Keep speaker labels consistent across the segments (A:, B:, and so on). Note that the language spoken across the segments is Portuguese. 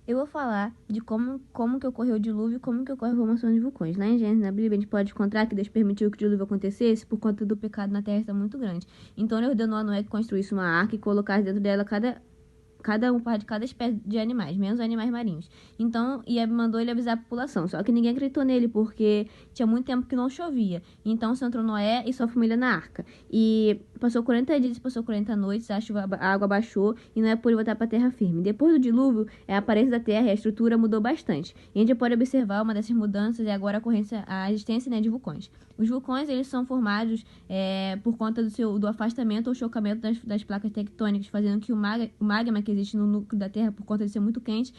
A: Eu vou falar de como que ocorreu o dilúvio e como que ocorre a formação de vulcões. Lá em Gênesis, na Bíblia, a gente pode encontrar que Deus permitiu que o dilúvio acontecesse por conta do pecado na terra estar muito grande. Então, ele ordenou a Noé que construísse uma arca e colocasse dentro dela cada um de cada espécie de animais, menos animais marinhos. Então, mandou ele avisar a população. Só que ninguém acreditou nele, porque tinha muito tempo que não chovia. Então, só entrou Noé e sua família na arca. E passou 40 dias, passou 40 noites, a água baixou e Noé pôde voltar para a terra firme. Depois do dilúvio, a aparência da terra e a estrutura mudou bastante. E a gente pode observar uma dessas mudanças é agora a existência, né, de vulcões. Os vulcões, eles são formados por conta do afastamento ou chocamento das placas tectônicas, fazendo que o magma que existe no núcleo da Terra, por conta de ser muito quente,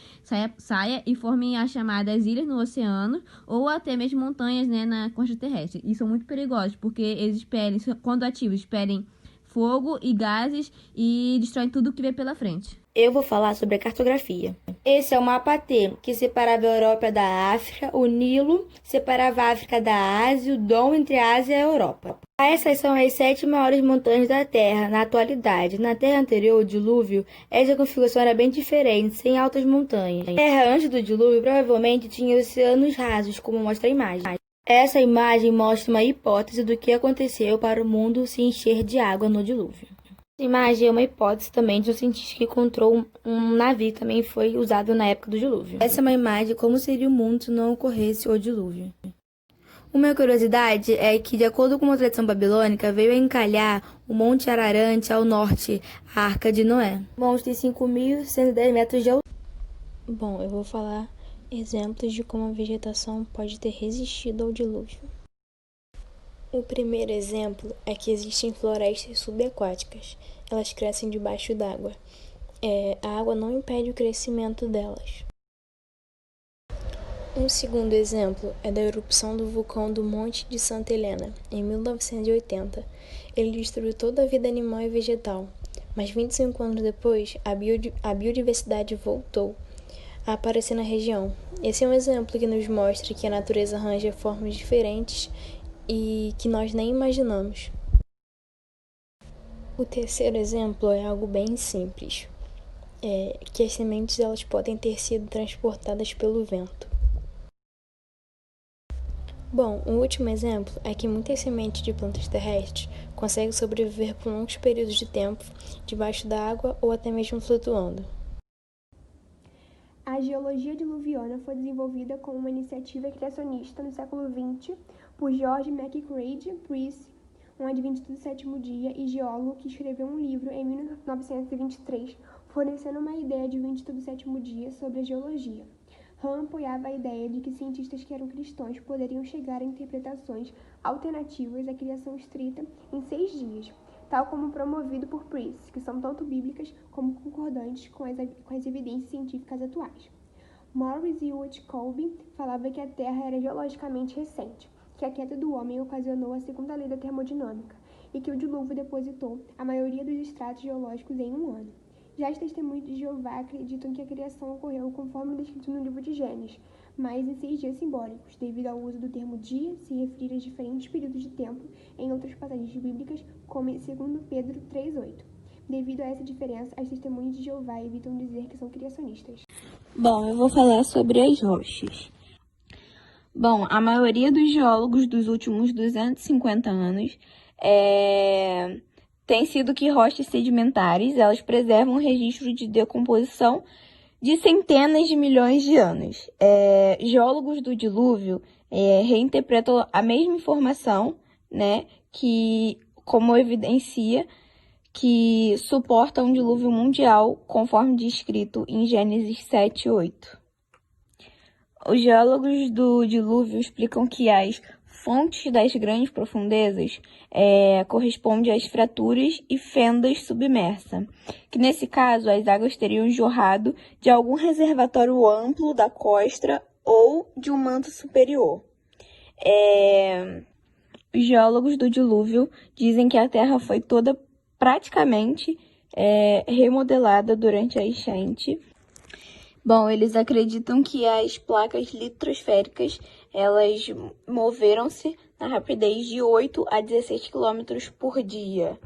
A: saia e forme as chamadas ilhas no oceano ou até mesmo montanhas, né, na costa terrestre. E são muito perigosos, porque eles expelem, quando ativos, expelem fogo e gases e destroem tudo que vê pela frente.
B: Eu vou falar sobre a cartografia. Esse é o mapa T, que separava a Europa da África, o Nilo separava a África da Ásia, o Dom entre a Ásia e a Europa. Essas são as 7 maiores montanhas da Terra na atualidade. Na Terra anterior, o dilúvio, essa configuração era bem diferente, sem altas montanhas. A Terra antes do dilúvio provavelmente tinha oceanos rasos, como mostra a imagem. Essa imagem mostra uma hipótese do que aconteceu para o mundo se encher de água no dilúvio. Essa imagem é uma hipótese também de um cientista que encontrou um navio que também foi usado na época do dilúvio. Essa é uma imagem de como seria o mundo se não ocorresse o dilúvio. Uma curiosidade é que, de acordo com uma tradição babilônica, veio a encalhar o Monte Ararat ao norte, a Arca de Noé. O monte tem 5.110 metros de altura.
C: Bom, eu vou falar exemplos de como a vegetação pode ter resistido ao dilúvio. O primeiro exemplo é que existem florestas subaquáticas. Elas crescem debaixo d'água. A água não impede o crescimento delas. Um segundo exemplo é da erupção do vulcão do Monte de Santa Helena, em 1980. Ele destruiu toda a vida animal e vegetal, mas 25 anos depois, a biodiversidade voltou a aparecer na região. Esse é um exemplo que nos mostra que a natureza arranja formas diferentes e que nós nem imaginamos. O terceiro exemplo é algo bem simples, que as sementes elas podem ter sido transportadas pelo vento. Bom, um último exemplo é que muitas sementes de plantas terrestres conseguem sobreviver por longos períodos de tempo debaixo da água ou até mesmo flutuando.
D: A geologia diluviana foi desenvolvida como uma iniciativa criacionista no século XX por George McCready Price, um adventista do sétimo dia e geólogo que escreveu um livro em 1923, fornecendo uma ideia de adventista do sétimo dia sobre a geologia. Hahn apoiava a ideia de que cientistas que eram cristãos poderiam chegar a interpretações alternativas à criação estrita em 6 dias, tal como promovido por Price, que são tanto bíblicas como concordantes com as evidências científicas atuais. Morris Hewitt Colby falava que a Terra era geologicamente recente, que a queda do homem ocasionou a segunda lei da termodinâmica e que o dilúvio depositou a maioria dos estratos geológicos em um ano. Já os testemunhos de Jeová acreditam que a criação ocorreu conforme descrito no livro de Gênesis, mas em 6 dias simbólicos, devido ao uso do termo dia, se referir a diferentes períodos de tempo em outras passagens bíblicas, como em 2 Pedro 3,8. Devido a essa diferença, as testemunhas de Jeová evitam dizer que são criacionistas.
B: Bom, eu vou falar sobre as rochas. Bom, a maioria dos geólogos dos últimos 250 anos tem sido que rochas sedimentares, elas preservam o registro de decomposição de centenas de milhões de anos. Geólogos do dilúvio reinterpretam a mesma informação, né, que como evidencia que suporta um dilúvio mundial, conforme descrito em Gênesis 7:8. Os geólogos do dilúvio explicam que as fontes das grandes profundezas correspondem às fraturas e fendas submersas, que nesse caso as águas teriam jorrado de algum reservatório amplo da costa ou de um manto superior. Os geólogos do dilúvio dizem que a Terra foi toda praticamente remodelada durante a enchente. Bom, eles acreditam que as placas litosféricas, elas moveram-se na rapidez de 8 a 16 km por dia.